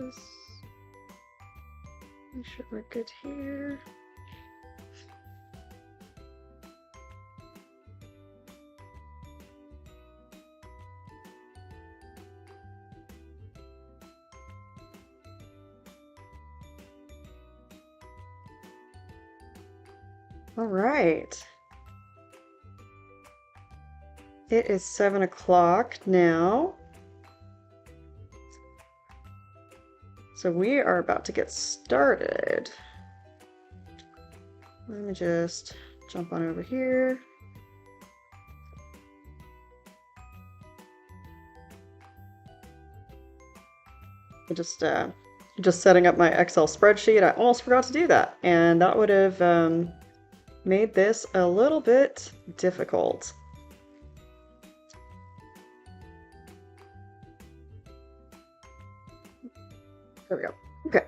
this. Make sure we're good here. All right. It is 7 o'clock now. So we are about to get started. Let me just jump on over here. I'm just setting up my Excel spreadsheet. I almost forgot to do that, and that would have made this a little bit difficult. There we go. Okay.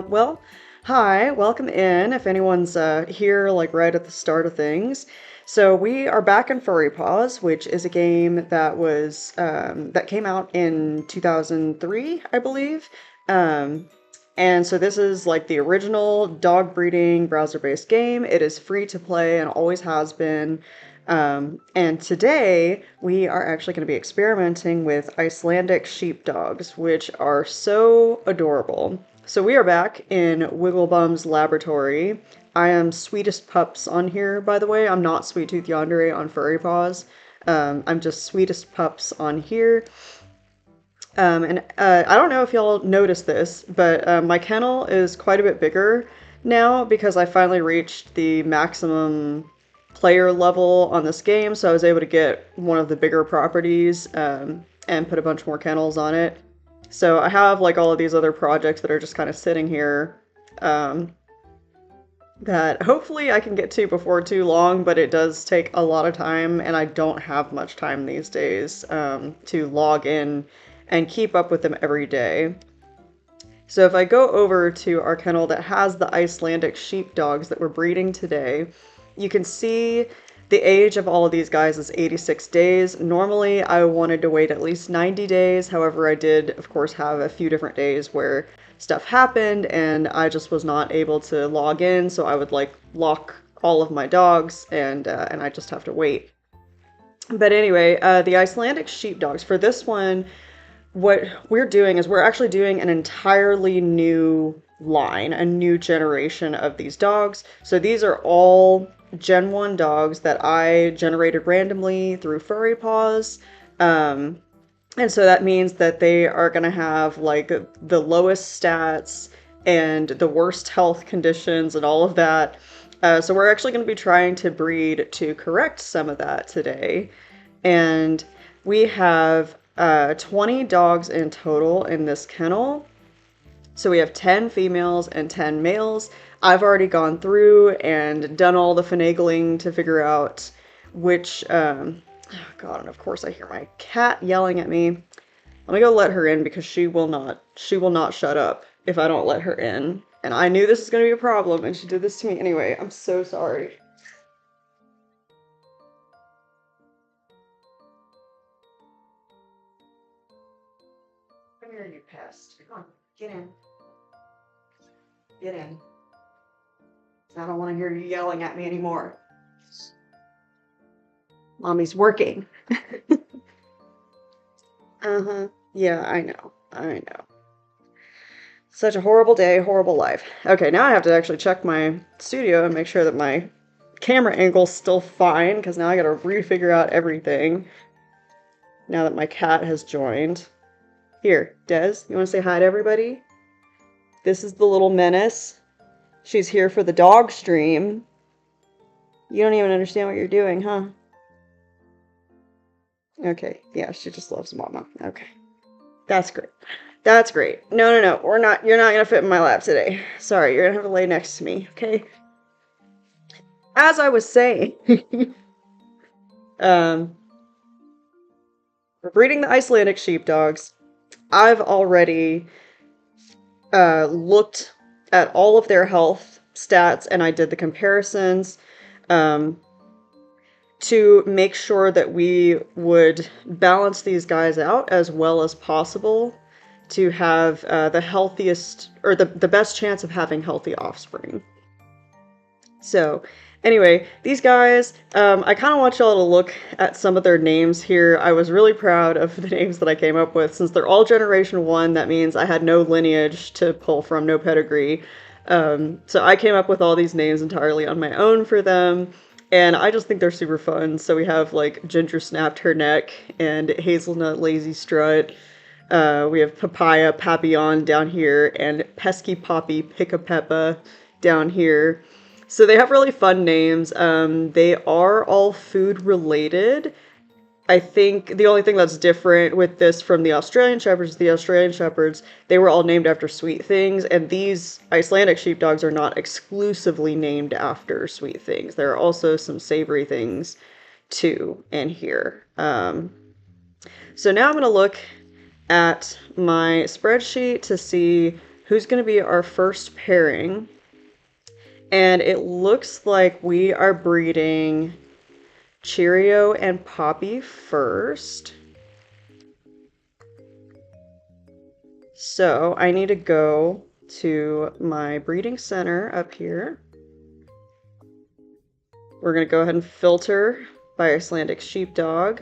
Well, hi, welcome in, if anyone's here like right at the start of things. So we are back in Furry-Paws, which is a game that was that came out in 2003, I believe. And so this is like the original dog breeding browser-based game. It is free to play and always has been. And today we are actually going to be experimenting with Icelandic Sheepdogs, which are so adorable. So we are back in Wigglebums Laboratory. I am Sweetest Pups on here, by the way. I'm not Sweet Tooth Yandere on Furry-Paws. I'm just Sweetest Pups on here. And I don't know if y'all noticed this, but my kennel is quite a bit bigger now because I finally reached the maximum player level on this game, so I was able to get one of the bigger properties and put a bunch more kennels on it. So I have like all of these other projects that are just kind of sitting here that hopefully I can get to before too long, but it does take a lot of time, and I don't have much time these days to log in and keep up with them every day. So if I go over to our kennel that has the Icelandic Sheepdogs that we're breeding today, you can see the age of all of these guys is 86 days. Normally, I wanted to wait at least 90 days. However, I did, of course, have a few different days where stuff happened and I just was not able to log in. So I would like lock all of my dogs and I just have to wait. But anyway, the Icelandic Sheepdogs, for this one, what we're doing is we're actually doing an entirely new line, a new generation of these dogs. So these are all Gen 1 dogs that I generated randomly through Furry-Paws. And so that means that they are going to have like the lowest stats and the worst health conditions and all of that. So we're actually going to be trying to breed to correct some of that today. And we have 20 dogs in total in this kennel. So we have 10 females and 10 males. I've already gone through and done all the finagling to figure out which, oh God, and of course I hear my cat yelling at me. Let me go let her in because she will not shut up if I don't let her in. And I knew this was going to be a problem and she did this to me anyway. I'm so sorry. Come here, you pest. Come on, get in. Get in. I don't want to hear you yelling at me anymore. Mommy's working. Uh-huh. Yeah, I know. I know. Such a horrible day, horrible life. Okay, now I have to actually check my studio and make sure that my camera angle's still fine, because now I gotta refigure out everything. Now that my cat has joined. Here, Des, you want to say hi to everybody? This is the little menace. She's here for the dog stream. You don't even understand what you're doing, huh? Okay, yeah, she just loves Mama. Okay. That's great. That's great. No, you're not gonna fit in my lap today. Sorry, you're gonna have to lay next to me, okay? As I was saying, we're breeding the Icelandic Sheepdogs. I've already looked at all of their health stats and I did the comparisons to make sure that we would balance these guys out as well as possible. to have the healthiest, or the best chance of having healthy offspring. So anyway, these guys, I kind of want y'all to look at some of their names here. I was really proud of the names that I came up with. Since they're all generation 1, that means I had no lineage to pull from, no pedigree. So I came up with all these names entirely on my own for them, and I just think they're super fun. So we have like Ginger Snapped Her Neck and Hazelnut Lazy Strut. We have Papaya Papillon down here and Pesky Poppy Pick-a-Peppa down here. So they have really fun names. They are all food related. I think the only thing that's different with this from the Australian Shepherds, they were all named after sweet things, and these Icelandic Sheepdogs are not exclusively named after sweet things. There are also some savory things too in here. So now I'm going to look at my spreadsheet to see who's going to be our first pairing. And it looks like we are breeding Cheerio and Poppy first. So I need to go to my breeding center up here. We're going to go ahead and filter by Icelandic Sheepdog.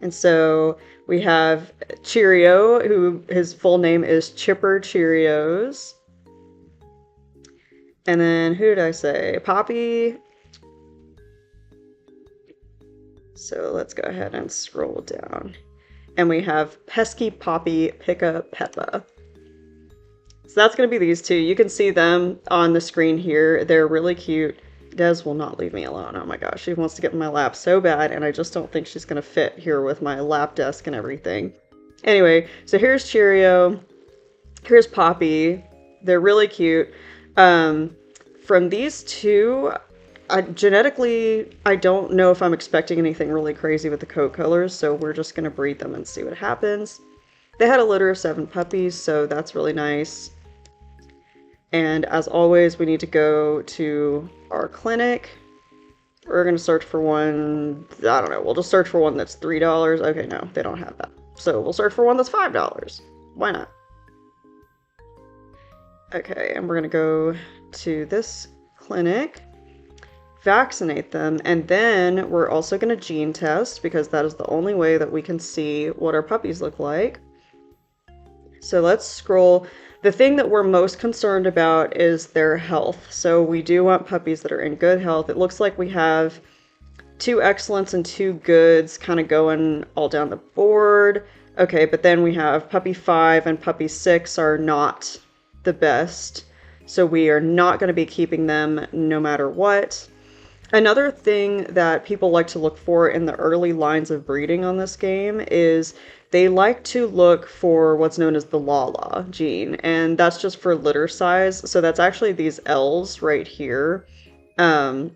And so we have Cheerio, who his full name is Chipper Cheerios. And then, who did I say? Poppy. So let's go ahead and scroll down. And we have Pesky Poppy Pick-a-Peppa. So that's going to be these two. You can see them on the screen here. They're really cute. Des will not leave me alone. Oh my gosh, she wants to get in my lap so bad, and I just don't think she's going to fit here with my lap desk and everything. Anyway, so here's Cheerio. Here's Poppy. They're really cute. From these two, genetically, I don't know if I'm expecting anything really crazy with the coat colors, so we're just going to breed them and see what happens. They had a litter of 7 puppies, so that's really nice. And as always, we need to go to our clinic. We're going to search for one, I don't know, we'll just search for one that's $3. Okay, no, they don't have that. So we'll search for one that's $5. Why not? Okay, and we're going to go to this clinic, vaccinate them, and then we're also going to gene test, because that is the only way that we can see what our puppies look like. So let's scroll. The thing that we're most concerned about is their health. So we do want puppies that are in good health. It looks like we have 2 excellents and 2 goods kind of going all down the board. Okay, but then we have puppy 5 and puppy 6 are not the best. So we are not going to be keeping them no matter what. Another thing that people like to look for in the early lines of breeding on this game is they like to look for what's known as the Lala gene, and that's just for litter size. So that's actually these L's right here. And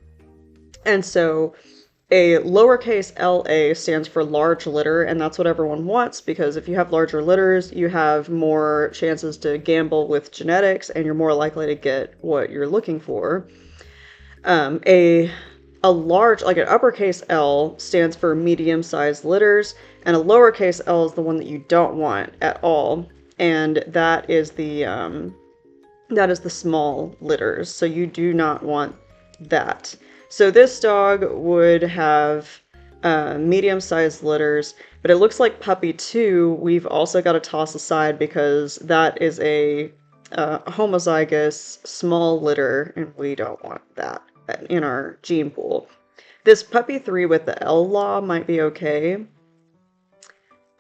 so a lowercase LA stands for large litter, and that's what everyone wants, because if you have larger litters, you have more chances to gamble with genetics, and you're more likely to get what you're looking for. A large, like an uppercase L, stands for medium-sized litters, and a lowercase L is the one that you don't want at all, and that is the small litters. So you do not want that. So this dog would have medium-sized litters, but it looks like puppy 2 we've also got to toss aside, because that is a homozygous small litter, and we don't want that in our gene pool. This puppy 3 with the L law might be okay.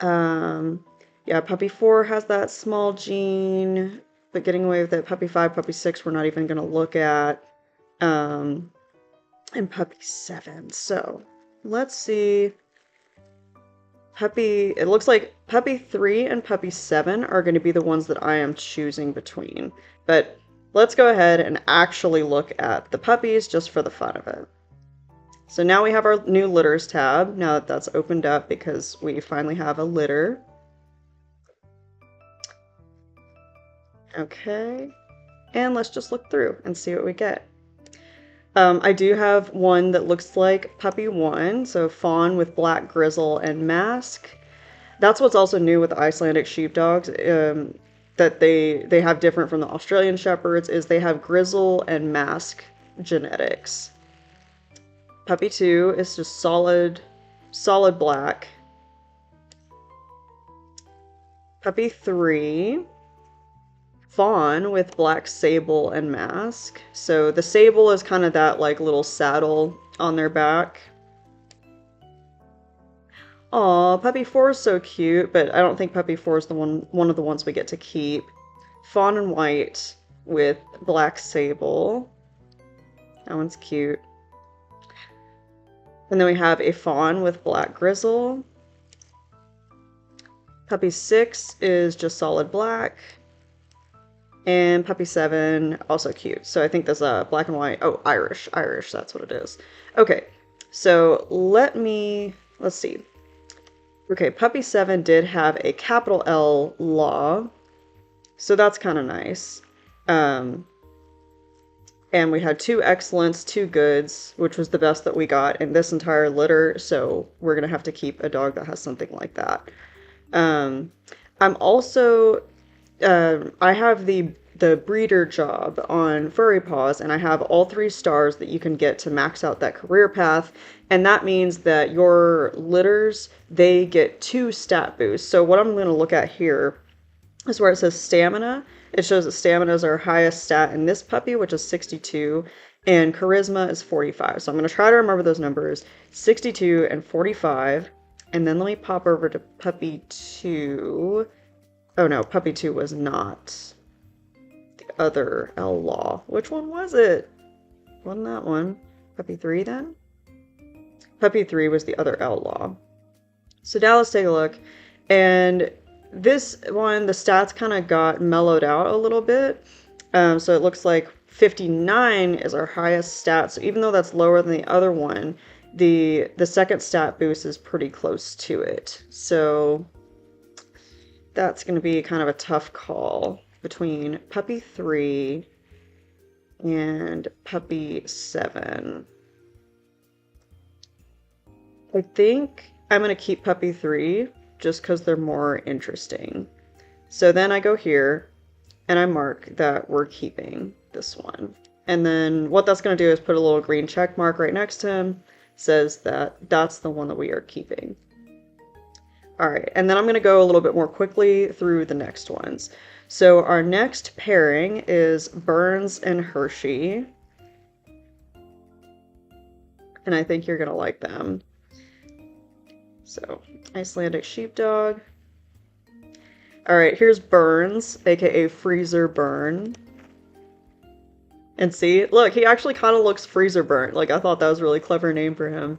Yeah, puppy 4 has that small gene, but getting away with it. Puppy 5, puppy 6 we're not even going to look at. And puppy 7. So let's see. It looks like puppy 3 and puppy 7 are going to be the ones that I am choosing between. But let's go ahead and actually look at the puppies just for the fun of it. So now we have our new litters tab, now that that's opened up, because we finally have a litter. Okay, and let's just look through and see what we get. I do have one that looks like puppy 1, so fawn with black grizzle and mask. That's what's also new with the Icelandic Sheepdogs, that they have different from the Australian Shepherds, is they have grizzle and mask genetics. Puppy 2 is just solid black. Puppy 3, fawn with black sable and mask. So the sable is kind of that like little saddle on their back. Aw, Puppy 4 is so cute, but I don't think Puppy 4 is the one of the ones we get to keep. Fawn and white with black sable. That one's cute. And then we have a fawn with black grizzle. Puppy 6 is just solid black. And Puppy 7, also cute. So I think there's a black and white. Oh, Irish, that's what it is. Okay, so let's see. Okay, Puppy 7 did have a capital L law, so that's kind of nice. And we had 2 excellents, 2 goods, which was the best that we got in this entire litter, so we're gonna have to keep a dog that has something like that. I'm also, I have the breeder job on Furry-Paws, and I have all 3 stars that you can get to max out that career path, and that means that your litters, they get 2 stat boosts. So what I'm going to look at here is where it says stamina. It shows that stamina is our highest stat in this puppy, which is 62, and charisma is 45. So I'm going to try to remember those numbers, 62 and 45, and then let me pop over to Puppy 2. Oh no, Puppy 2 was not the other L law. Which one was it? Wasn't that one? Puppy 3 then? Puppy 3 was the other L law. So now let's take a look. And this one, the stats kind of got mellowed out a little bit. So it looks like 59 is our highest stat. So even though that's lower than the other one, the second stat boost is pretty close to it. So that's going to be kind of a tough call between Puppy 3 and Puppy 7. I think I'm going to keep Puppy 3 just because they're more interesting. So then I go here and I mark that we're keeping this one. And then what that's going to do is put a little green check mark right next to him. Says that that's the one that we are keeping. Alright, and then I'm going to go a little bit more quickly through the next ones. So our next pairing is Burns and Hershey. And I think you're going to like them. So, Icelandic Sheepdog. Alright, here's Burns, aka Freezer Burn. And see, look, he actually kind of looks freezer burnt. Like, I thought that was a really clever name for him.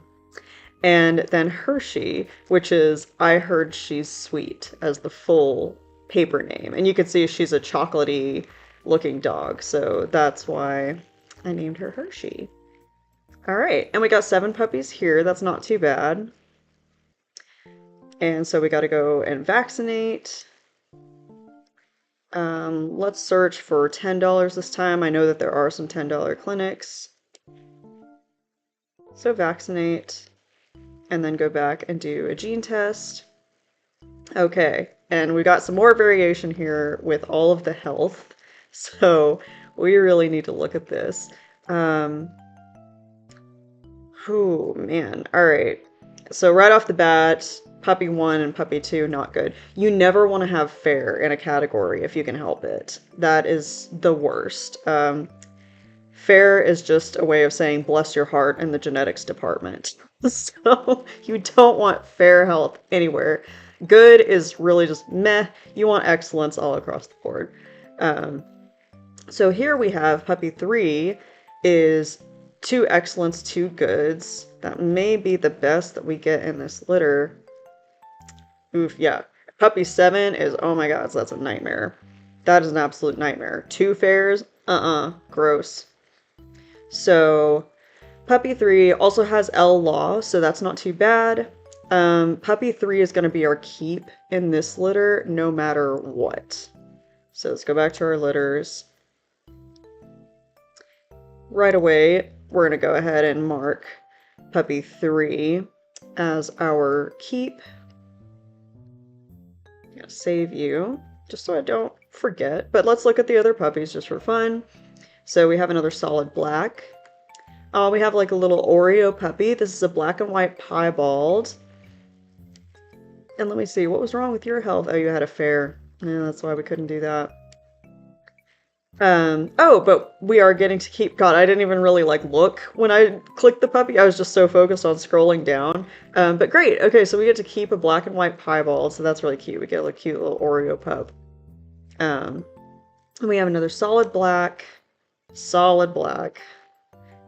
And then Hershey, which is I Heard She's Sweet, as the full paper name. And you can see she's a chocolatey looking dog, so that's why I named her Hershey. Alright, and we got 7 puppies here. That's not too bad. And so we got to go and vaccinate. Let's search for $10 this time. I know that there are some $10 clinics. So vaccinate, and then go back and do a gene test. Okay, and we got some more variation here with all of the health. So we really need to look at this. Oh man, alright. So right off the bat, Puppy 1 and Puppy 2, not good. You never want to have fair in a category if you can help it. That is the worst. Fair is just a way of saying bless your heart in the genetics department. So you don't want fair health anywhere. Good is really just meh. You want excellence all across the board. So here we have Puppy 3 is 2 excellence, 2 goods. That may be the best that we get in this litter. Oof, yeah. Puppy 7 is, oh my god, so that's a nightmare. That is an absolute nightmare. 2 fairs? Gross. So, Puppy 3 also has L law, so that's not too bad. Puppy 3 is going to be our keep in this litter, no matter what. So let's go back to our litters. Right away, we're going to go ahead and mark Puppy 3 as our keep. gonna save you, just so I don't forget. But let's look at the other puppies just for fun. So we have another solid black. Oh, we have like a little Oreo puppy. This is a black and white piebald. And let me see, what was wrong with your health? Oh, you had a fair. Yeah, that's why we couldn't do that. Oh, but we are getting to keep, God, I didn't even really like look when I clicked the puppy. I was just so focused on scrolling down. But great. Okay, so we get to keep a black and white piebald, so that's really cute. We get a cute little Oreo pup. And we have another solid black, solid black,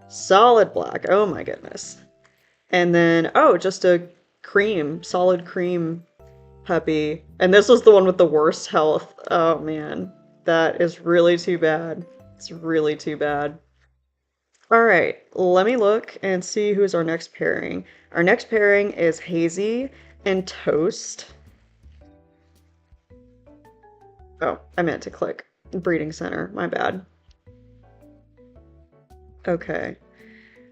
solid black. Oh my goodness. And then, oh, just a cream, solid cream puppy. And this was the one with the worst health. Oh man. That is really too bad. It's really too bad. All right, let me look and see who's our next pairing. Our next pairing is Hazy and Toast. Oh, I meant to click breeding center. My bad. Okay.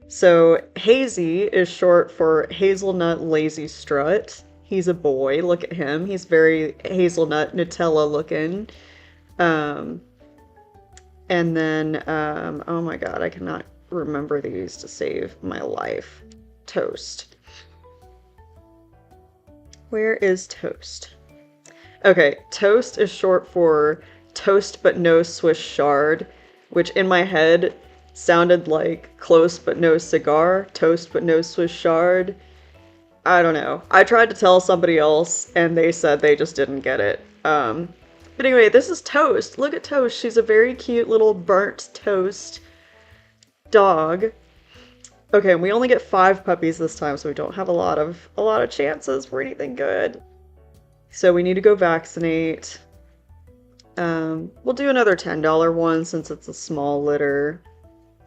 So Hazy is short for Hazelnut Lazy Strut. He's a boy. Look at him. He's very hazelnut Nutella looking. And then, oh my god, I cannot remember these to save my life. Toast. Where is Toast? Okay, Toast is short for Toast but no Swiss Chard, which in my head sounded like close but no cigar, Toast but no Swiss Chard. I don't know. I tried to tell somebody else and they said they just didn't get it. But anyway, this is Toast. Look at Toast. She's a very cute little burnt toast dog. Okay, and we only get 5 puppies this time, so we don't have a lot of chances for anything good. So we need to go vaccinate. We'll do another $10 one since it's a small litter.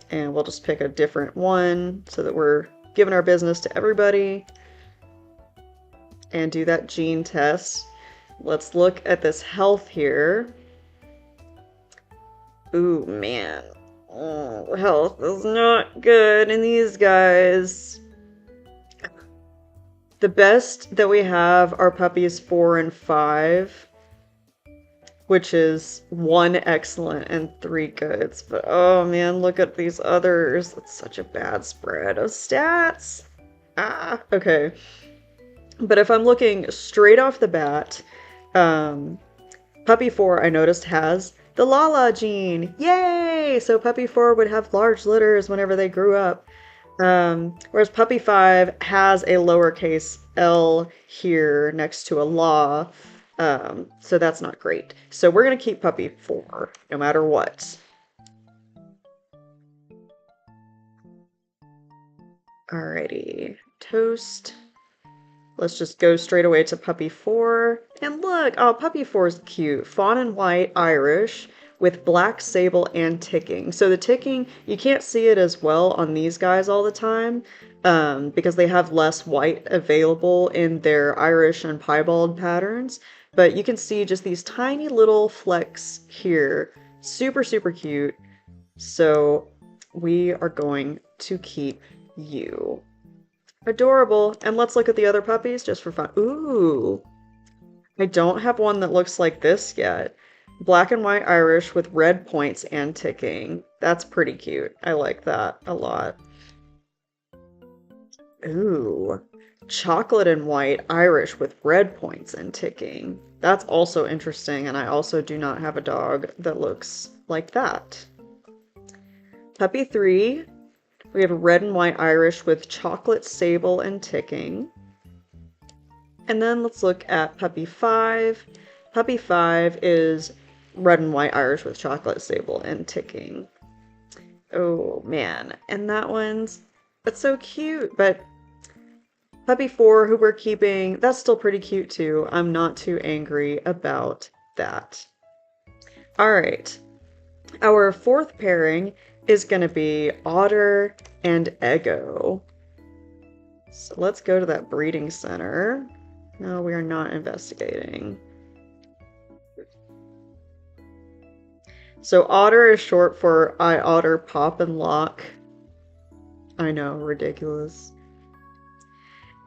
And we'll just pick a different one so that we're giving our business to everybody. And do that gene test. Let's look at this health here. Ooh, man. Oh, health is not good in these guys. The best that we have are puppies 4 and 5, which is 1 excellent and 3 goods. But oh man, look at these others. That's such a bad spread of stats. Ah, okay. But if I'm looking straight off the bat, Puppy 4 I noticed has the Lala gene. Yay! So Puppy 4 would have large litters whenever they grew up. Whereas Puppy 5 has a lowercase l here next to a law. So that's not great. So we're going to keep Puppy 4 no matter what. Alrighty. Toast. Let's just go straight away to Puppy 4. And look, oh, Puppy 4 is cute. Fawn and white Irish with black sable and ticking. So the ticking, you can't see it as well on these guys all the time because they have less white available in their Irish and piebald patterns. But you can see just these tiny little flecks here. Super, super cute. So we are going to keep you. Adorable. And let's look at the other puppies just for fun. Ooh. I don't have one that looks like this yet. Black and white Irish with red points and ticking. That's pretty cute. I like that a lot. Ooh. Chocolate and white Irish with red points and ticking. That's also interesting, and I also do not have a dog that looks like that. Puppy 3. We have a red and white Irish with chocolate sable and ticking. And then let's look at Puppy 5. Puppy 5 is red and white Irish with chocolate sable and ticking. Oh man, and that's so cute, but Puppy 4, who we're keeping, that's still pretty cute too. I'm not too angry about that. Alright, our 4th pairing is going to be Otter and Eggo. So let's go to that breeding center. No, we are not investigating. So Otter is short for I Otter Pop and Lock. I know, ridiculous.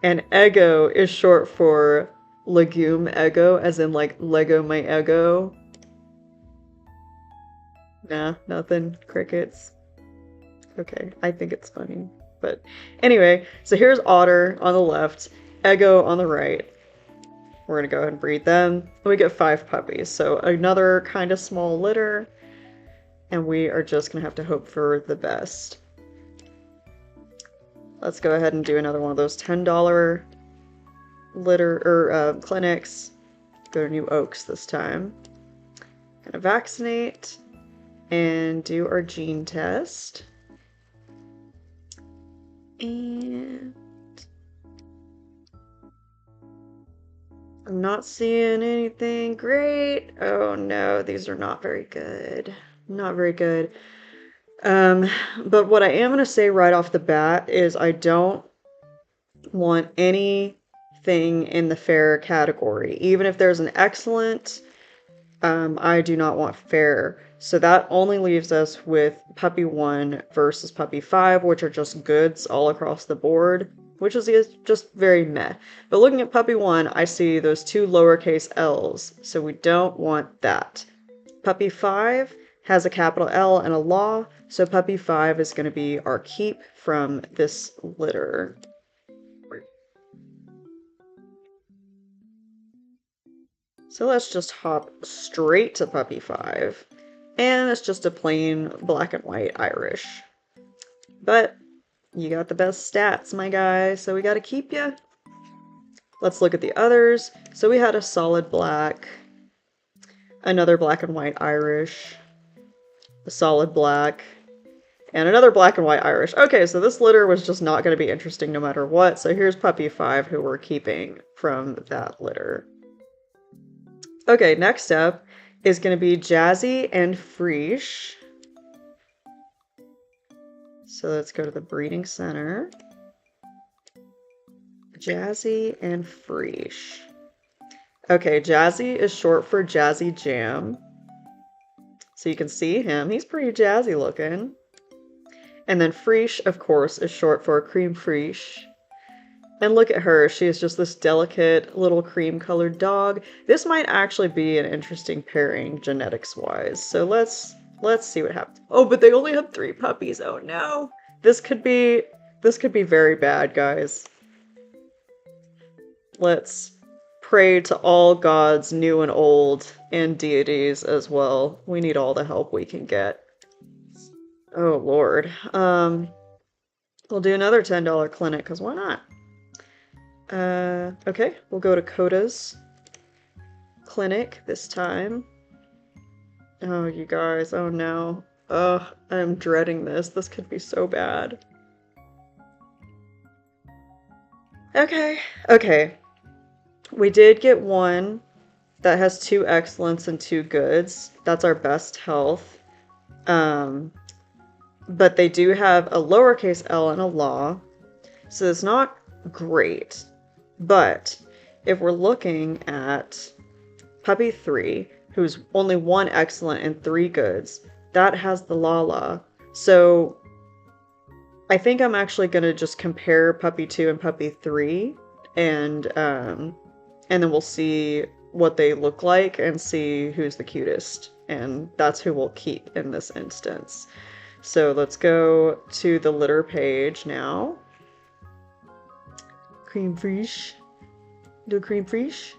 And Eggo is short for legume ego, as in like Lego my ego. Nah, nothing. Crickets. Okay, I think it's funny. But anyway, so here's Otter on the left, Ego on the right. We're gonna go ahead and breed them. We get 5 puppies, so another kind of small litter, and we are just gonna have to hope for the best. Let's go ahead and do another one of those $10 litter or clinics. Go to New Oaks this time. Gonna vaccinate and do our gene test. And I'm not seeing anything great. Oh no, these are not very good. Not very good. But what I am going to say right off the bat is I don't want anything in the fair category. Even if there's an excellent, I do not want fair. So that only leaves us with puppy 1 versus puppy 5, which are just goods all across the board, which is just very meh. But looking at puppy 1, I see those 2 lowercase L's, so we don't want that. Puppy 5 has a capital L and a law, so puppy 5 is going to be our keep from this litter. So let's just hop straight to puppy 5. And it's just a plain black and white Irish. But you got the best stats, my guy, so we gotta keep ya. Let's look at the others. So we had a solid black, another black and white Irish, a solid black, and another black and white Irish. Okay, so this litter was just not going to be interesting no matter what. So here's puppy 5, who we're keeping from that litter. Okay, next up is going to be Jazzy and Freesh. So let's go to the breeding center. Jazzy and Freesh. Okay, Jazzy is short for Jazzy Jam. So you can see him. He's pretty jazzy looking. And then Freesh, of course, is short for Cream Freesh. And look at her. She is just this delicate little cream-colored dog. This might actually be an interesting pairing genetics-wise. So let's see what happens. Oh, but they only have 3 puppies. Oh no. This could be very bad, guys. Let's pray to all gods, new and old, and deities as well. We need all the help we can get. Oh lord. We'll do another $10 clinic, because why not? Okay, we'll go to Coda's clinic this time. Oh, you guys, oh no. Ugh, I'm dreading this. This could be so bad. Okay. We did get one that has 2 excellents and 2 goods. That's our best health. But they do have a lowercase l and a law, so it's not great. But if we're looking at puppy 3, who's only 1 excellent and 3 goods, that has the Lala. So I think I'm actually going to just compare puppy 2 and puppy 3, and then we'll see what they look like and see who's the cutest. And that's who we'll keep in this instance. So let's go to the litter page now. Cream Freesh. Do a Cream Freesh.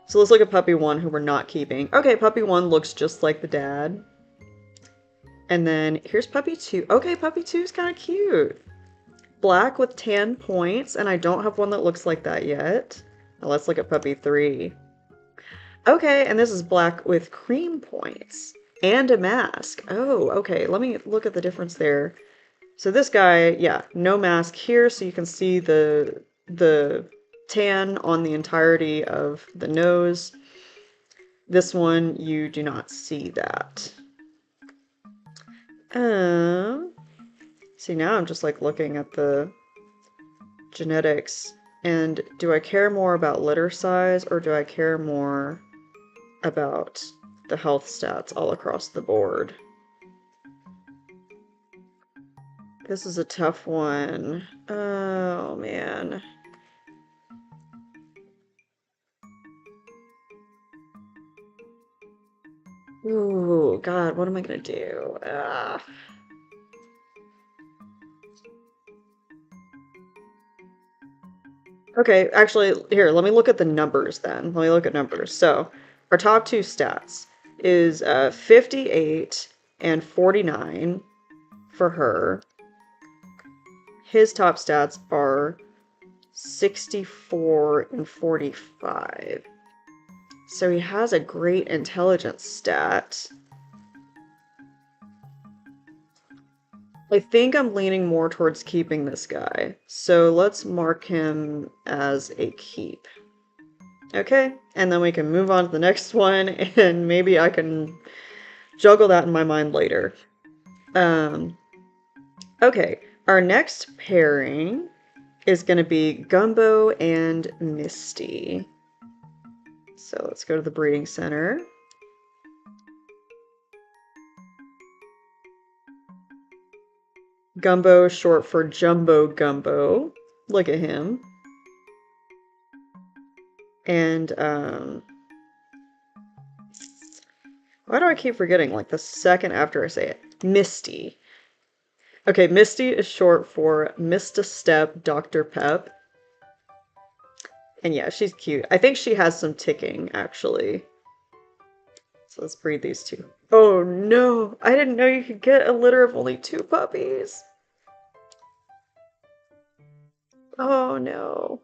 So let's look at puppy 1, who we're not keeping. Okay, puppy 1 looks just like the dad. And then here's puppy 2. Okay, puppy 2 is kind of cute. Black with tan points, and I don't have one that looks like that yet. Now let's look at puppy 3. Okay, and this is black with cream points and a mask. Oh, okay, let me look at the difference there. So this guy, yeah, no mask here, so you can see the tan on the entirety of the nose. This one, you do not see that. See, now I'm just like looking at the genetics, and do I care more about litter size, or do I care more about the health stats all across the board? This is a tough one. Oh man. God, what am I gonna do? Okay, actually, here, let me look at the numbers then. Let me look at numbers. So, our top two stats is 58 and 49 for her. His top stats are 64 and 45. So he has a great intelligence stat. I think I'm leaning more towards keeping this guy. So let's mark him as a keep. Okay, and then we can move on to the next one, and maybe I can juggle that in my mind later. Okay, our next pairing is going to be Gumbo and Misty. So let's go to the breeding center. Gumbo, short for Jumbo Gumbo. Look at him. And, why do I keep forgetting, like, the second after I say it? Misty. Okay, Misty is short for Mista Step Dr. Pep. And yeah, she's cute. I think she has some ticking, actually. So let's breed these two. Oh no! I didn't know you could get a litter of only 2 puppies! Oh no.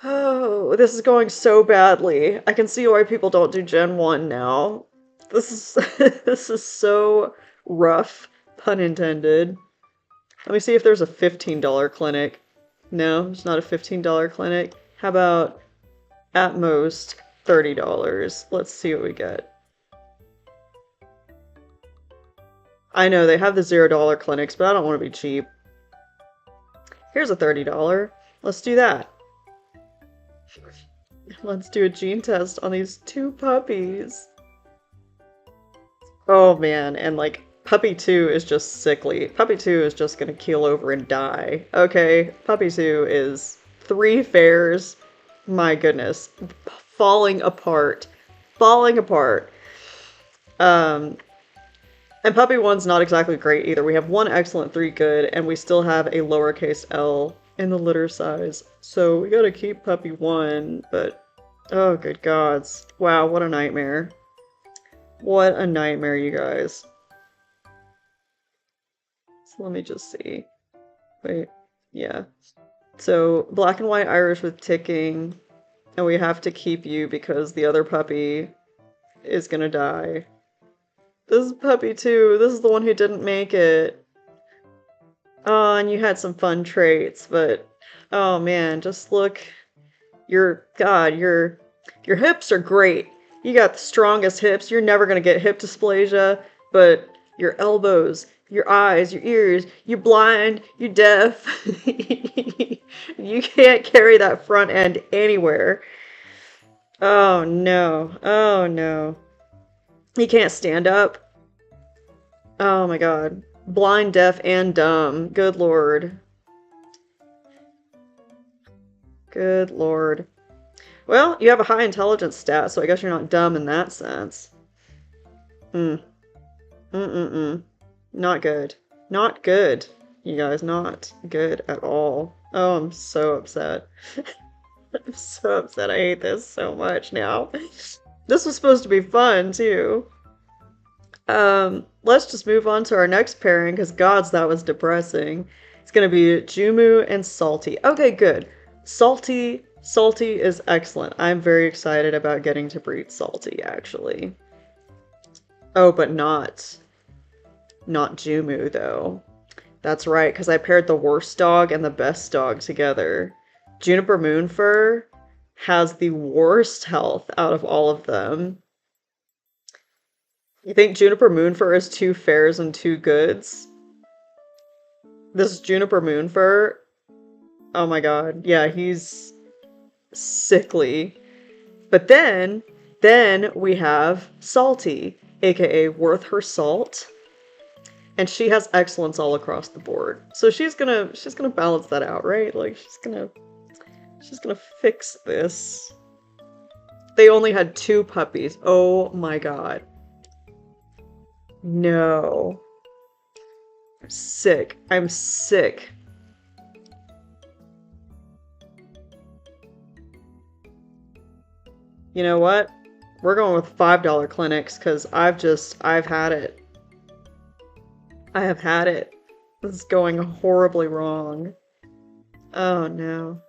Oh, this is going so badly. I can see why people don't do Gen 1 now. This is this is so rough, pun intended. Let me see if there's a $15 clinic. No, it's not a $15 clinic. How about, at most, $30? Let's see what we get. I know, they have the $0 clinics, but I don't want to be cheap. Here's a $30. Let's do that. Let's do a gene test on these 2 puppies. Oh man, and like, Puppy 2 is just sickly. Puppy 2 is just gonna keel over and die. Okay, Puppy 2 is 3 fairs. My goodness. Falling apart. Falling apart. And Puppy 1's not exactly great either. We have 1 excellent, 3 good, and we still have a lowercase l in the litter size. So we gotta keep Puppy 1, but oh good gods. Wow, what a nightmare. What a nightmare, you guys. So let me just see. Wait, yeah. So black and white Irish with ticking, and we have to keep you because the other puppy is gonna die. This is Puppy 2. This is the one who didn't make it. Oh, and you had some fun traits, but oh man, just look. God, your hips are great. You got the strongest hips. You're never gonna get hip dysplasia, but your elbows, your eyes, your ears, you're blind, you're deaf. You can't carry that front end anywhere. Oh no. Oh no. He can't stand up. Oh my god. Blind, deaf, and dumb. Good lord. Good lord. Well, you have a high intelligence stat, so I guess you're not dumb in that sense. Not good. Not good. You guys, not good at all. Oh, I'm so upset. I'm so upset. I hate this so much now. This was supposed to be fun, too. Let's just move on to our next pairing, because gods, that was depressing. It's gonna be Jumu and Salty. Okay, good. Salty is excellent. I'm very excited about getting to breed Salty, actually. Oh, but not Jumu, though. That's right, because I paired the worst dog and the best dog together. Juniper Moonfur has the worst health out of all of them. You think Juniper Moonfur is 2 fairs and 2 goods? This is Juniper Moonfur. Oh my god. Yeah, he's sickly. But then we have Salty, aka Worth Her Salt. And she has excellence all across the board. So she's gonna balance that out, right? Like she's gonna fix this. They only had 2 puppies. Oh my god. No. I'm sick. I'm sick. You know what? We're going with $5 clinics because I've had it. I have had it. This is going horribly wrong. Oh no.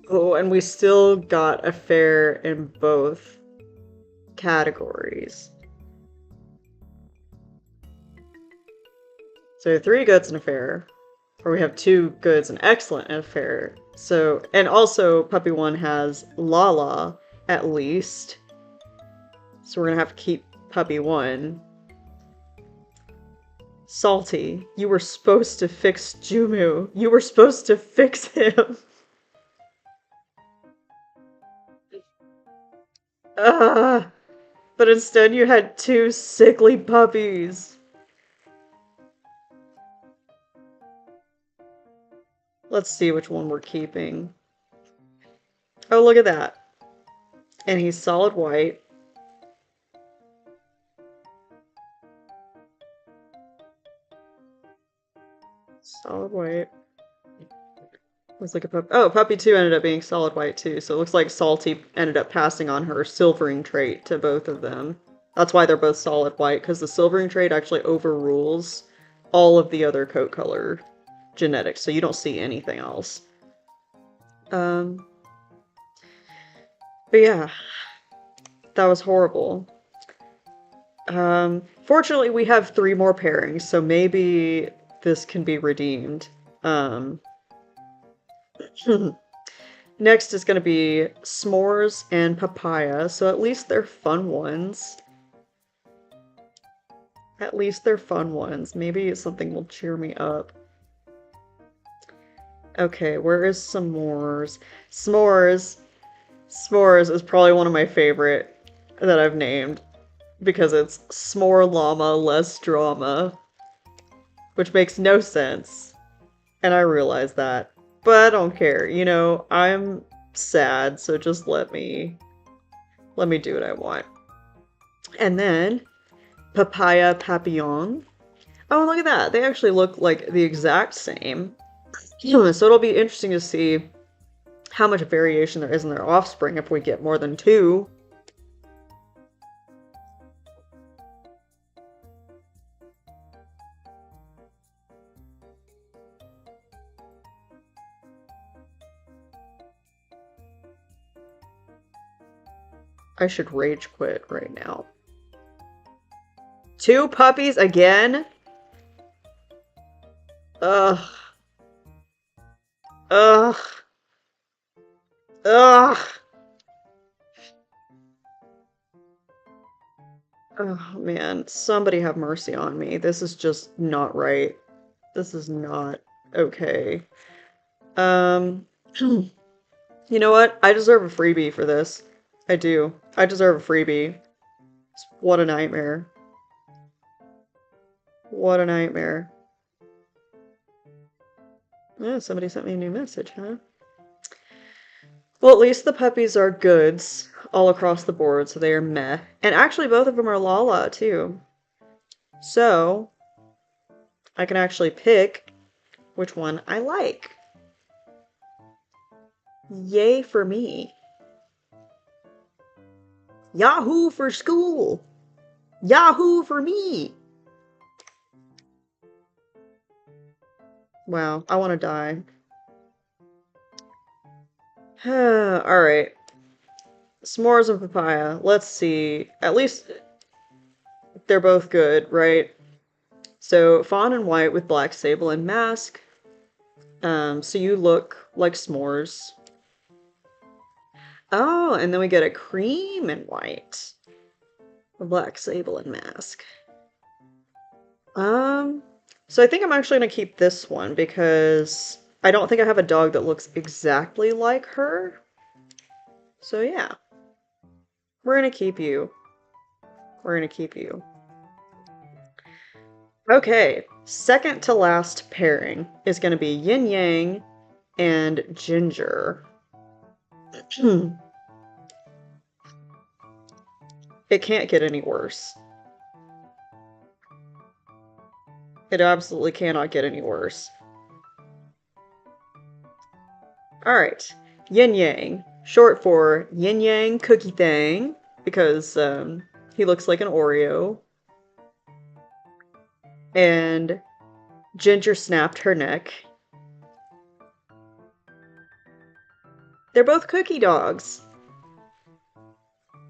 Oh, and we still got a fair in both categories. So 3 goods and a fair. Or we have 2 goods and excellent and a fair. So, and also puppy 1 has Lala at least. So we're gonna have to keep puppy 1. Salty, you were supposed to fix Jumu. You were supposed to fix him. Ah, but instead you had 2 sickly puppies. Let's see which one we're keeping. Oh, look at that. And he's solid white. Solid white. Looks like a puppy. Oh, puppy 2 ended up being solid white too, so it looks like Salty ended up passing on her silvering trait to both of them. That's why they're both solid white, because the silvering trait actually overrules all of the other coat color genetics, so you don't see anything else. Um, but yeah, that was horrible. Fortunately, we have 3 more pairings, so maybe this can be redeemed. Next is going to be s'mores and papaya, so at least they're fun ones. At least they're fun ones. Maybe something will cheer me up. Okay, where is s'mores? S'mores. S'mores is probably one of my favorite that I've named because it's s'more llama, less drama, which makes no sense. And I realize that. But I don't care, you know, I'm sad, so just let me do what I want. And then papaya papillon. Oh, look at that. They actually look like the exact same. So it'll be interesting to see how much variation there is in their offspring if we get more than 2. I should rage quit right now. 2 puppies again? Ugh. Ugh. Ugh. Oh man, somebody have mercy on me. This is just not right. This is not okay. You know what? I deserve a freebie for this. I do. I deserve a freebie. What a nightmare. What a nightmare. Yeah, somebody sent me a new message, huh? Well, at least the puppies are goods all across the board, so they are meh. And actually, both of them are Lala, too. So, I can actually pick which one I like. Yay for me. Yahoo for school! Yahoo for me! Wow, I want to die. Alright. S'mores and papaya. Let's see. At least they're both good, right? So, fawn and white with black sable and mask. So you look like s'mores. Oh, and then we get a cream and white. A black sable and mask. So I think I'm actually gonna keep this one because I don't think I have a dog that looks exactly like her. So yeah. We're gonna keep you. We're gonna keep you. Okay, second to last pairing is gonna be Yin Yang and Ginger. It can't get any worse. It absolutely cannot get any worse. Alright. Yin Yang. Short for Yin Yang Cookie Thing, because he looks like an Oreo. And Ginger snapped her neck. They're both cookie dogs.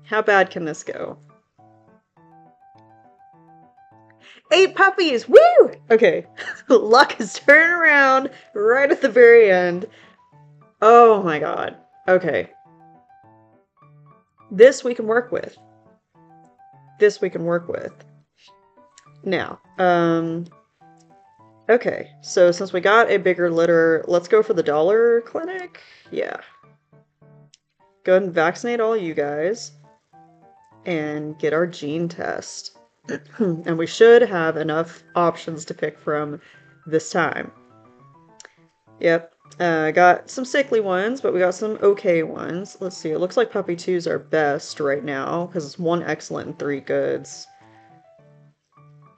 How bad can this go? 8 puppies! Woo! Okay. Luck is turning around right at the very end. Oh my god. Okay. This we can work with. This we can work with. Now, okay. So since we got a bigger litter, let's go for the dollar clinic. Yeah. Go ahead and vaccinate all you guys. And get our gene test. And we should have enough options to pick from this time. Yep. Got some sickly ones, but we got some okay ones. Let's see. It looks like puppy 2's our best right now, because it's 1 excellent and 3 goods.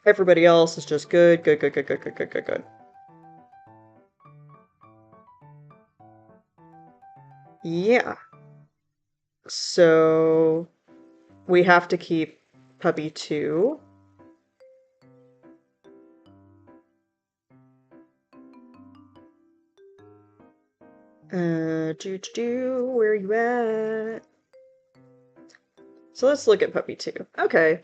Everybody else is just good, good, good, good, good, good, good, good, good. Yeah. So we have to keep puppy 2. Where are you at? So let's look at puppy 2. Okay.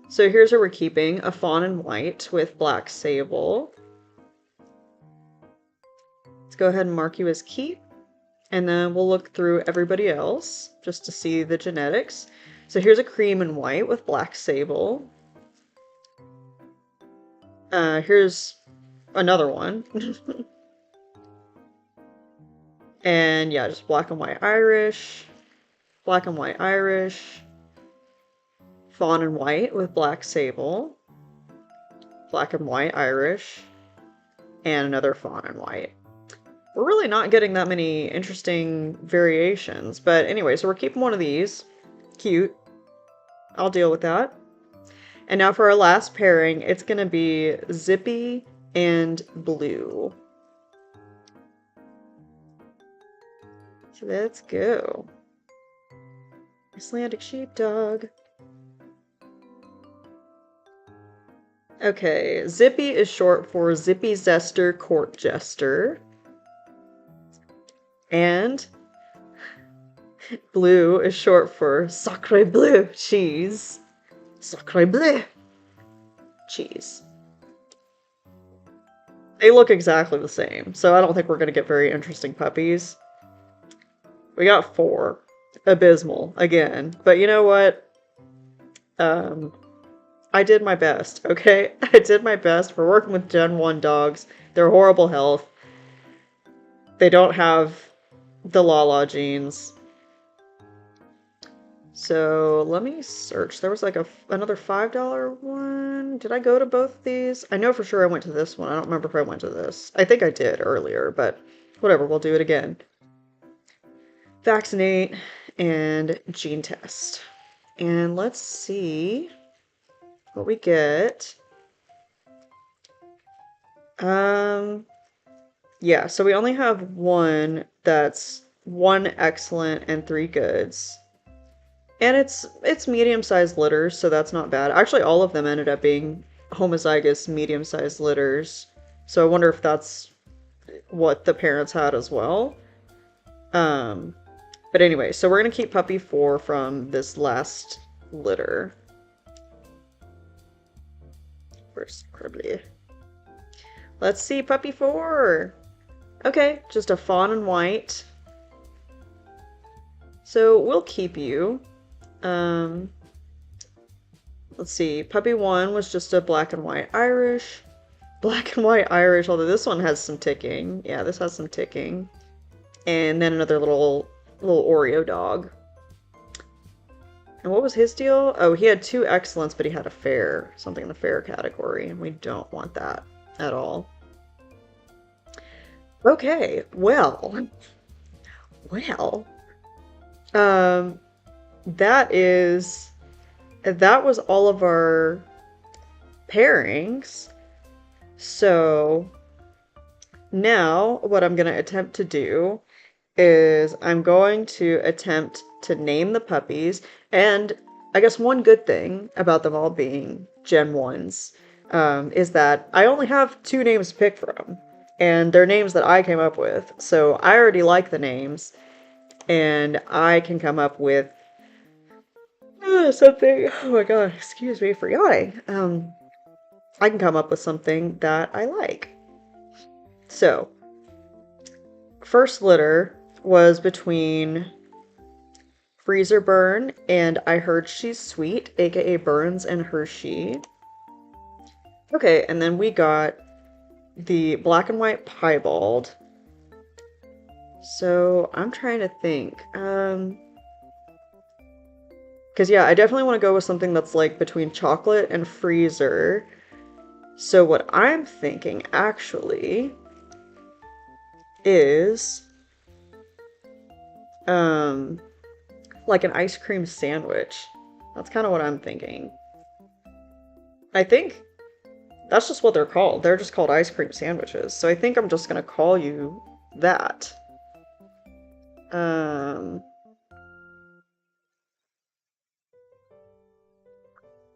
So here's what we're keeping. A fawn and white with black sable. Let's go ahead and mark you as keep. And then we'll look through everybody else just to see the genetics. So here's a cream and white with black sable. Here's another one. And yeah, just black and white Irish. Black and white Irish. Fawn and white with black sable. Black and white Irish. And another fawn and white. We're really not getting that many interesting variations. But anyway, so we're keeping one of these. Cute. I'll deal with that. And now for our last pairing, it's going to be Zippy and Blue. So let's go. Icelandic Sheepdog. Okay, Zippy is short for Zippy Zester Court Jester. And Blue is short for Sacre Bleu Cheese. Sacre Bleu Cheese. They look exactly the same, so I don't think we're going to get very interesting puppies. We got 4. Abysmal, again. But you know what? I did my best, okay? I did my best. We're working with Gen 1 dogs. They're horrible health. They don't have the Lala genes. So let me search. There was like another $5 one. Did I go to both of these? I know for sure I went to this one. I don't remember if I went to this. I think I did earlier, but whatever. We'll do it again. Vaccinate and gene test. And let's see what we get. Yeah, so we only have one that's 1 excellent and 3 goods. And it's medium-sized litters, so that's not bad. Actually, all of them ended up being homozygous medium-sized litters. So I wonder if that's what the parents had as well. But anyway, so we're going to keep puppy 4 from this last litter. Where's Cribbly? Let's see, puppy 4! Okay, just a fawn and white. So we'll keep you. Let's see, puppy 1 was just a black and white Irish. Black and white Irish, although this one has some ticking. Yeah, this has some ticking. And then another little Oreo dog. And what was his deal? Oh, he had 2 excellents, but he had a fair. Something in the fair category. And we don't want that at all. Okay, well. Um, that was all of our pairings. So now what I'm going to attempt to do is I'm going to attempt to name the puppies. And I guess one good thing about them all being Gen 1s is that I only have 2 names to pick from. And they're names that I came up with. So I already like the names. And I can come up with something. Oh my god, excuse me for yawning. I can come up with something that I like. So, first litter was between Freezer Burn and I Heard She's Sweet, aka Burns and Hershey. Okay, and then we got the black and white piebald. So I'm trying to think. Because yeah, I definitely want to go with something that's like between chocolate and freezer. So what I'm thinking actually is like an ice cream sandwich. That's kind of what I'm thinking. I think that's just what they're called. They're just called ice cream sandwiches. So I think I'm just gonna call you that.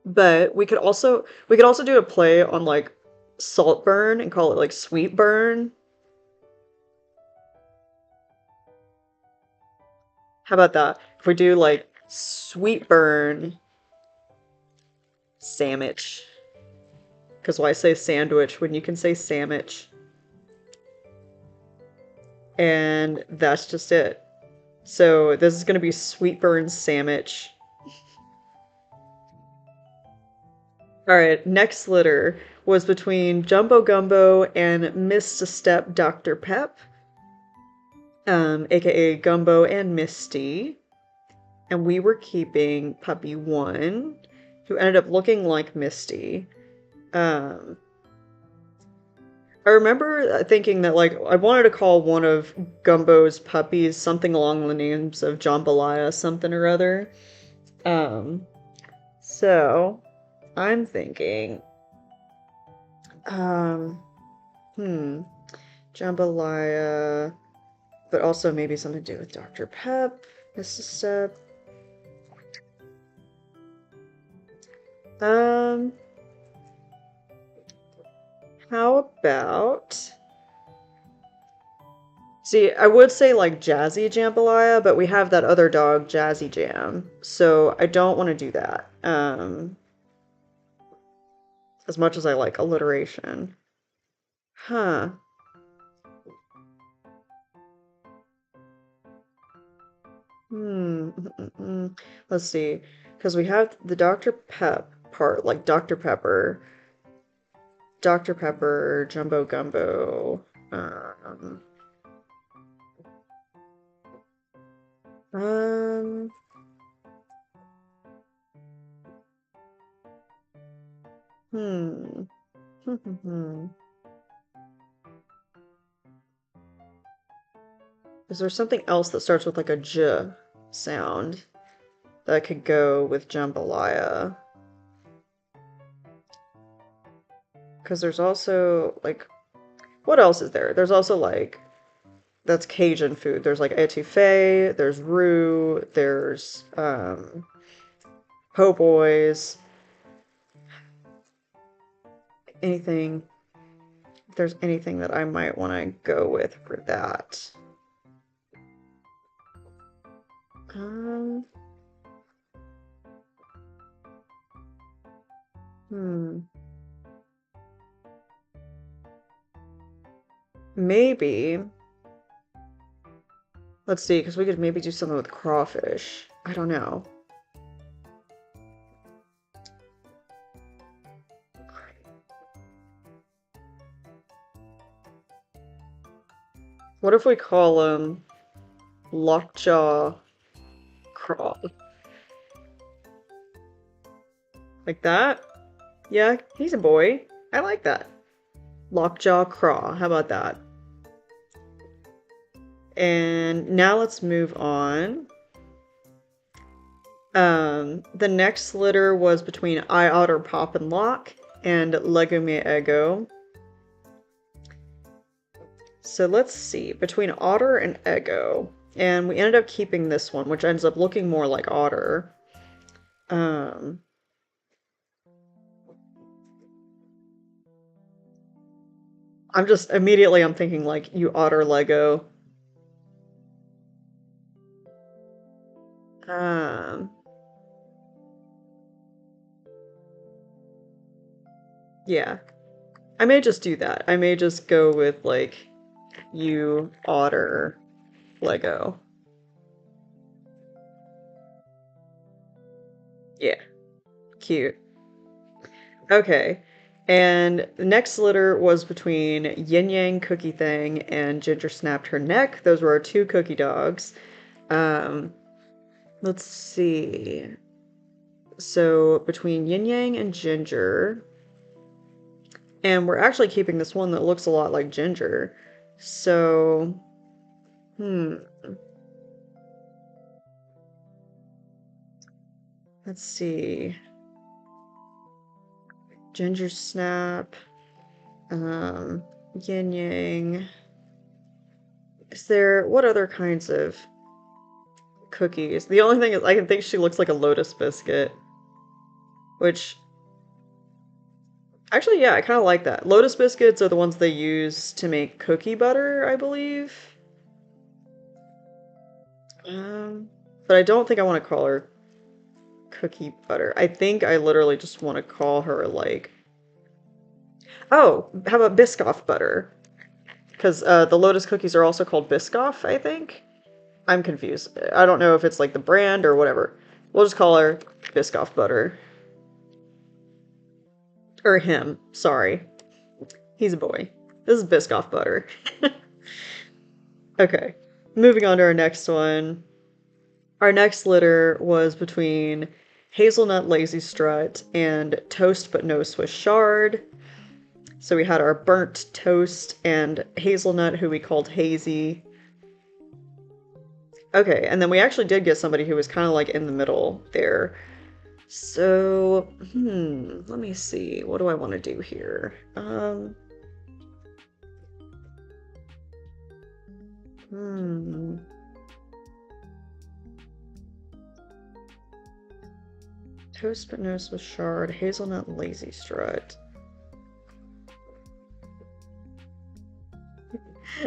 But we could also do a play on like Saltburn and call it like Sweetburn. How about that? If we do like Sweetburn sandwich. Because why say sandwich when you can say sandwich? And that's just it. So this is going to be Sweetburn sandwich. Alright, next litter was between Jumbo Gumbo and Mr. Step Dr. Pep, aka Gumbo and Misty. And we were keeping puppy 1, who ended up looking like Misty. I remember thinking that, like, I wanted to call one of Gumbo's puppies something along the names of Jambalaya something or other. So I'm thinking, Jambalaya, but also maybe something to do with Dr. Pep, Mrs. Step. How about... See, I would say like Jazzy Jambalaya, but we have that other dog, Jazzy Jam, so I don't want to do that. As much as I like alliteration. Huh. Let's see. Because we have the Dr. Pep part, like Dr. Pepper, Jumbo Gumbo, um, hmm. Is there something else that starts with like a J sound that could go with jambalaya? Because there's also like, what else is there? There's also like, that's Cajun food. There's like etouffee, there's roux, there's po' boys. Anything, if there's anything that I might want to go with for that. Maybe. Let's see, because we could maybe do something with crawfish. I don't know. What if we call him Lockjaw Craw? Like that? Yeah, he's a boy. I like that. Lockjaw Craw. How about that? And now let's move on The next litter was between I Otter Pop and Lock and Lego Me Ego. So let's see, between Otter and Ego. And we ended up keeping this one, which ends up looking more like Otter. Um, I'm thinking like you Otter Lego. Um, yeah, I may just do that. I may just go with like you Otter Lego. Yeah, cute. Okay. And the next litter was between Yin Yang Cookie Thing and Ginger Snapped Her Neck. Those were our two cookie dogs. Um, let's see. So between Yin Yang and Ginger, and we're actually keeping this one that looks a lot like Ginger. So, hmm, let's see. Ginger Snap, Yin Yang. Is there, what other kinds of cookies? The only thing is, I can think she looks like a Lotus biscuit, which actually, yeah, I kind of like that. Lotus biscuits are the ones they use to make cookie butter, I believe. Um, but I don't think I want to call her cookie butter. I think I literally just want to call her like, oh, how about Biscoff butter? Because the Lotus cookies are also called Biscoff, I think. I'm confused. I don't know if it's like the brand or whatever. We'll just call her Biscoff butter. Or him, sorry. He's a boy. This is Biscoff butter. Okay, moving on to our next one. Our next litter was between Hazelnut Lazy Strut and Toast But No Swiss Chard. So we had our burnt toast and hazelnut, who we called Hazy. Okay, and then we actually did get somebody who was kind of like in the middle there. So, let me see. What do I want to do here? Hmm. Toast But No Swiss Chard, Hazelnut Lazy Strut.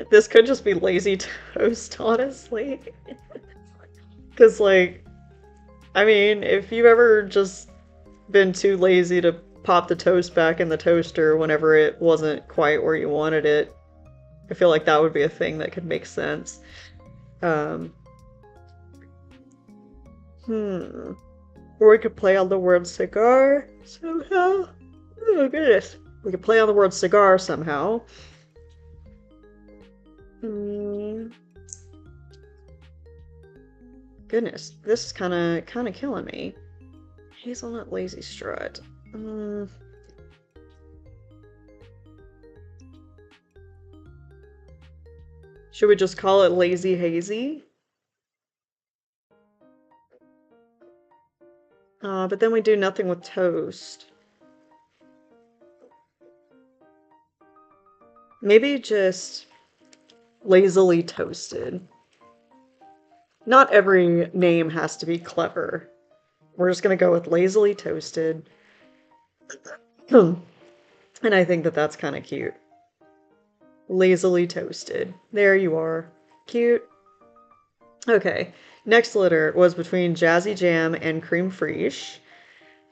This could just be lazy toast, honestly. Because, like, I mean, if you've ever just been too lazy to pop the toast back in the toaster whenever it wasn't quite where you wanted it, I feel like that would be a thing that could make sense. Um, hmm. Or we could play on the word cigar somehow. Oh, goodness. We could play on the word cigar somehow. Hmm. Goodness, this is kind of killing me. Hazelnut Lazy Strut. Should we just call it Lazy Hazy? But then we do nothing with toast. Maybe just lazily toasted. Not every name has to be clever. We're just gonna go with lazily toasted. And I think that that's kind of cute. Lazily toasted. There you are. Cute. Okay. Next litter was between Jazzy Jam and Cream Fraiche.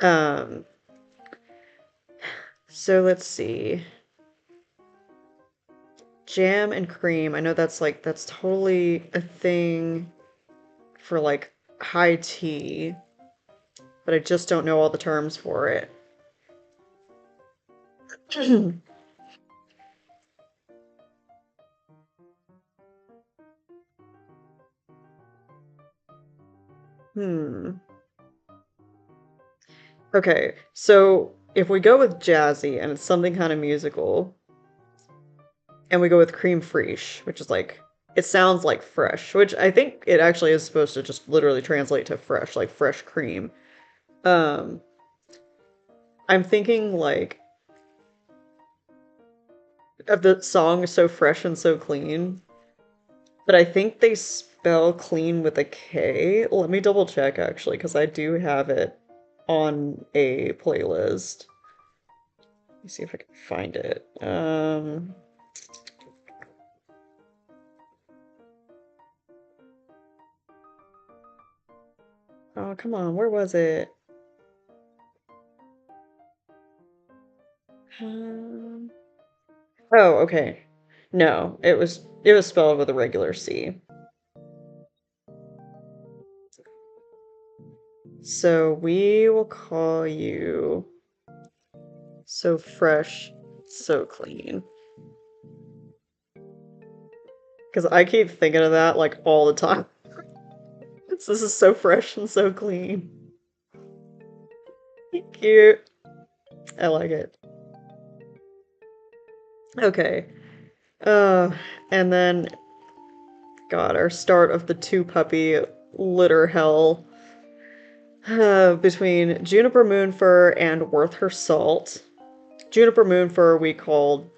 Um, so let's see. Jam and cream. I know that's totally a thing for like high tea, but I just don't know all the terms for it. Hmm. Okay, so if we go with jazzy and it's something kind of musical, and we go with cream fraiche, which is like It sounds like fresh, which I think it actually is supposed to just literally translate to fresh, like fresh cream. Um, I'm thinking like of the song So Fresh and So Clean, but I think they spell clean with a K. Let me double check actually, because I do have it on a playlist. Let me see if I can find it. Oh, come on, where was it? Um, oh, okay. No, it was spelled with a regular C. So we will call you So Fresh, So Clean. Because I keep thinking of that like all the time. This is so fresh and so clean. Cute. I like it. Okay. Uh, and then, God, our start of the two puppy litter hell between Juniper Moonfur and Worth Her Salt. Juniper Moonfur we called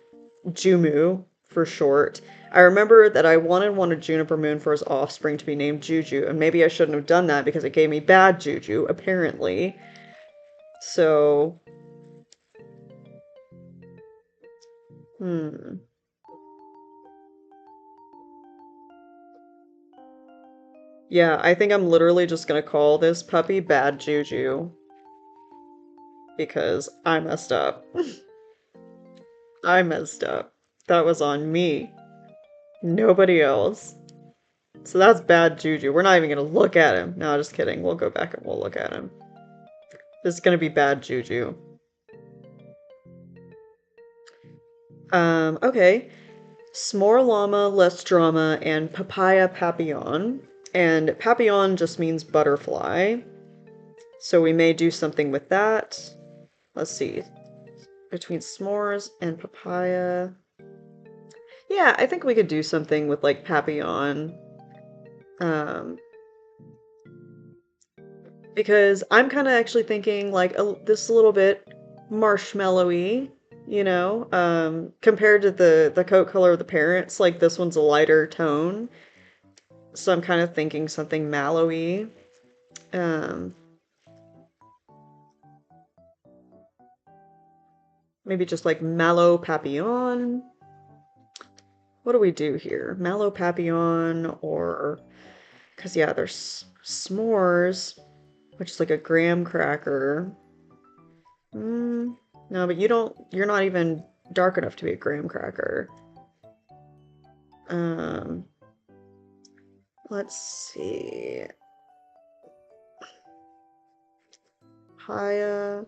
Jumu for short. I remember that I wanted one of Juniper Moonfur's offspring to be named Juju, and maybe I shouldn't have done that because it gave me bad juju, apparently. So, hmm. Yeah, I think I'm literally just gonna call this puppy Bad Juju because I messed up. I messed up. That was on me. Nobody else. So that's Bad Juju. We're not even gonna look at him. No, just kidding. We'll go back and we'll look at him. This is gonna be Bad Juju. Okay. S'more llama, less drama, and papaya papillon. And papillon just means butterfly. So we may do something with that. Let's see. Between s'mores and papaya. Yeah, I think we could do something with like papillon. Um, because I'm kind of actually thinking like this a little bit marshmallowy, compared to the coat color of the parents. Like this one's a lighter tone, so I'm kind of thinking something mallowy. Um, maybe just like mallow papillon. What do we do here? Mallow papillon or because yeah, there's s'mores, which is like a graham cracker. No, but you're not even dark enough to be a graham cracker. Um, let's see. Papaya.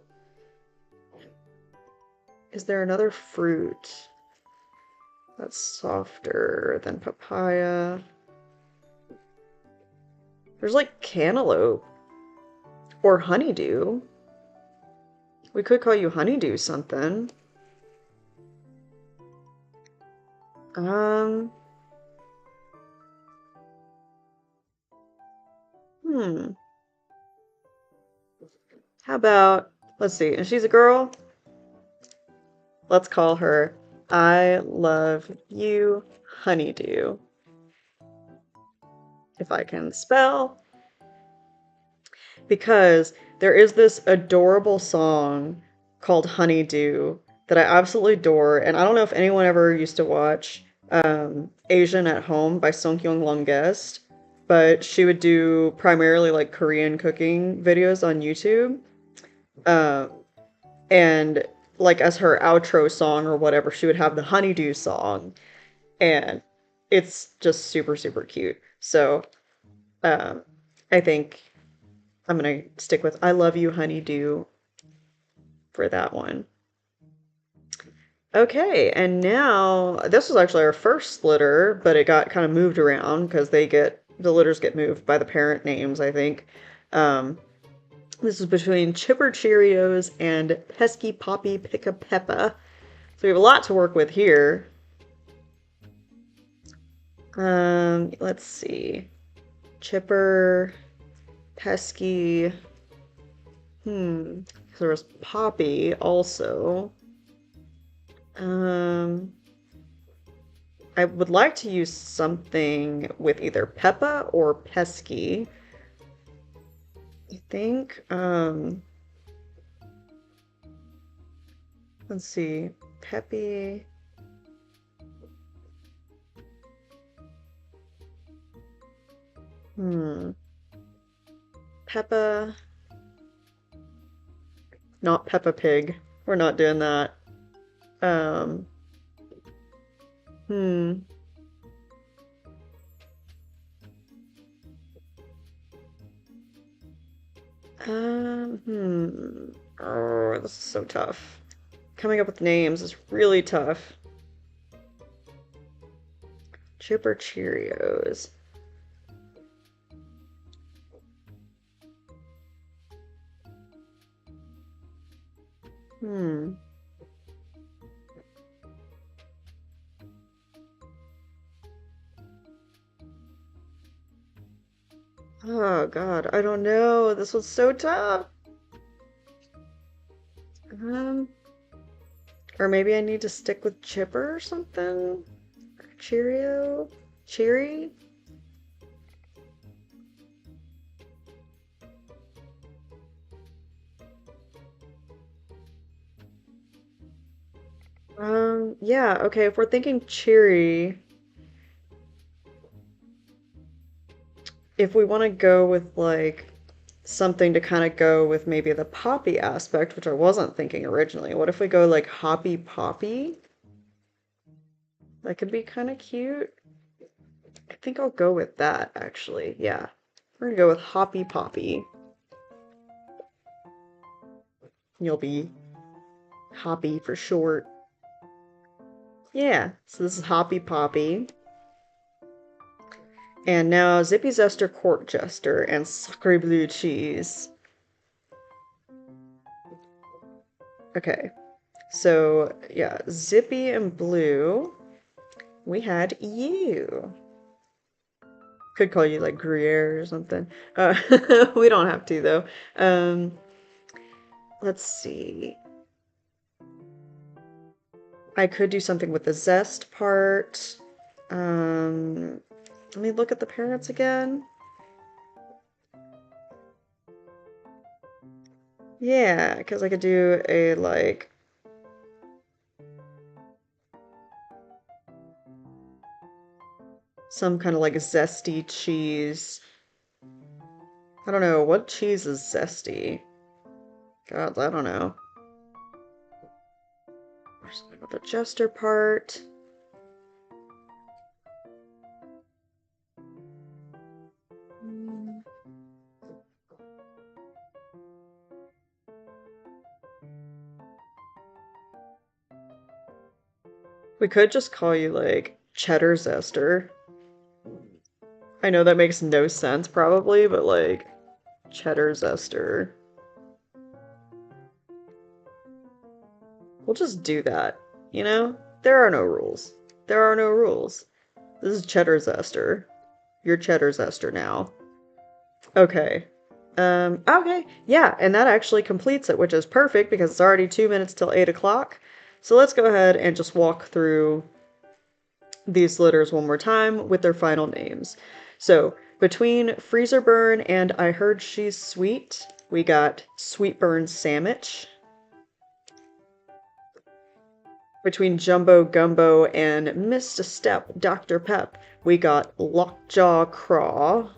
Is there another fruit that's softer than papaya? There's like cantaloupe or honeydew. We could call you honeydew something. Um, hmm. How about, let's see, and she's a girl? Let's call her I Love You Honeydew. If I can spell. Because there is this adorable song called Honeydew that I absolutely adore, and I don't know if anyone ever used to watch Asian at Home by Song Kyung Longest, but she would do primarily like Korean cooking videos on YouTube. Um, and like as her outro song or whatever, she would have the Honeydew song, and it's just super, super cute. So um, I think I'm gonna stick with I Love You Honeydew for that one. Okay, and now this was actually our first litter, but it got kind of moved around because the litters get moved by the parent names, I think. Um, this is between Chipper Cheerios and Pesky Poppy Pick a Peppa. So we have a lot to work with here. Let's see. Chipper, Pesky. Hmm. There was Poppy also. Um, I would like to use something with either Peppa or Pesky. I think. Let's see. Peppy. Hmm. Peppa. Not Peppa Pig. We're not doing that. Um. Hmm. Oh, this is so tough. Coming up with names is really tough. Chipper Cheerios. Hmm. Oh God, I don't know. This was so tough. Um, or maybe I need to stick with Chipper or something? Or Cheerio? Cheery? Yeah, okay, if we're thinking cheery, if we want to go with like something to kind of go with maybe the poppy aspect, which I wasn't thinking originally, what if we go like Hoppy Poppy? That could be kind of cute. I think I'll go with that actually. Yeah. We're gonna go with Hoppy Poppy. You'll be Hoppy for short. Yeah, so this is Hoppy Poppy. And now Zippy Zester Court Jester and Sacre Blue Cheese. Okay, so yeah, Zippy and Blue. We had you. Could call you like Gruyere or something. We don't have to though. Um, let's see. I could do something with the zest part. Um, Let me look at the parents again. Yeah, because I could do a like some kind of like zesty cheese. I don't know, what cheese is zesty? God, I don't know. Or something with the jester part. We could just call you like Cheddar Zester. I know that makes no sense probably, but like Cheddar Zester. We'll just do that, you know? There are no rules. There are no rules. This is Cheddar Zester. You're Cheddar Zester now. Okay. Okay. Yeah, and that actually completes it, which is perfect because it's already 2 minutes till 8 o'clock. So let's go ahead and just walk through these litters one more time with their final names. So between Freezer Burn and I Heard She's Sweet, we got Sweetburn Sandwich. Between Jumbo Gumbo and Missed a Step Dr. Pep, we got Lockjaw Craw.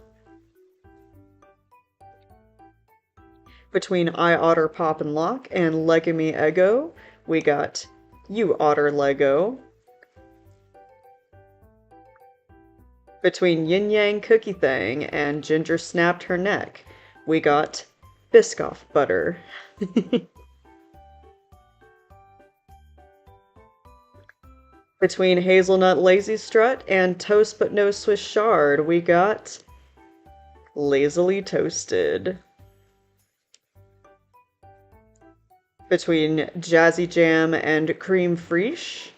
Between I Otter Pop and Lock and Legamy Ego, we got You Otter Lego. Between Yin Yang Cookie Thing and Ginger Snapped Her Neck, we got Biscoff Butter. Between Hazelnut Lazy Strut and Toast But No Swiss Shard, we got Lazily Toasted. Between Jazzy Jam and Cream Fraiche,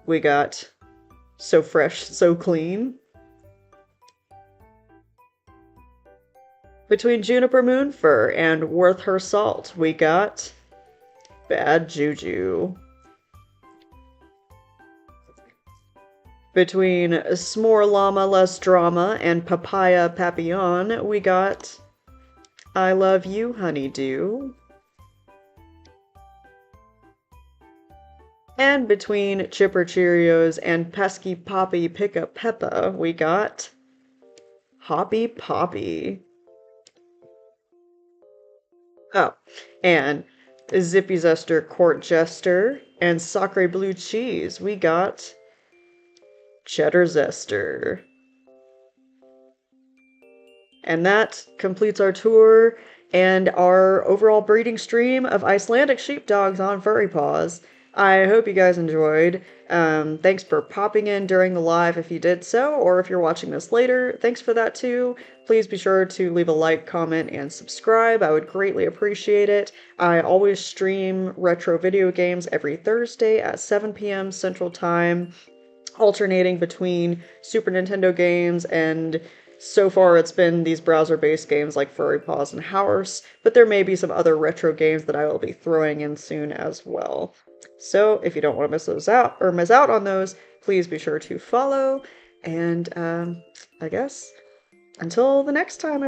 we got So Fresh, So Clean. Between Juniper Moonfur and Worth Her Salt, we got Bad Juju. Between S'more Llama Less Drama and Papaya Papillon, we got I Love You, Honeydew. And between Chipper Cheerios and Pesky Poppy Pickup Peppa, we got Hoppy Poppy. Oh, and Zippy Zester Court Jester and Sacre Blue Cheese, we got Cheddar Zester. And that completes our tour and our overall breeding stream of Icelandic Sheepdogs on Furry-Paws. I hope you guys enjoyed. Thanks for popping in during the live if you did so, or if you're watching this later, thanks for that too. Please be sure to leave a like, comment, and subscribe. I would greatly appreciate it. I always stream retro video games every Thursday at 7 p.m. Central Time, alternating between Super Nintendo games, and so far it's been these browser-based games like Furry-Paws and House, but there may be some other retro games that I will be throwing in soon as well. So if you don't want to miss those out or miss out on those, please be sure to follow. And I guess until the next time.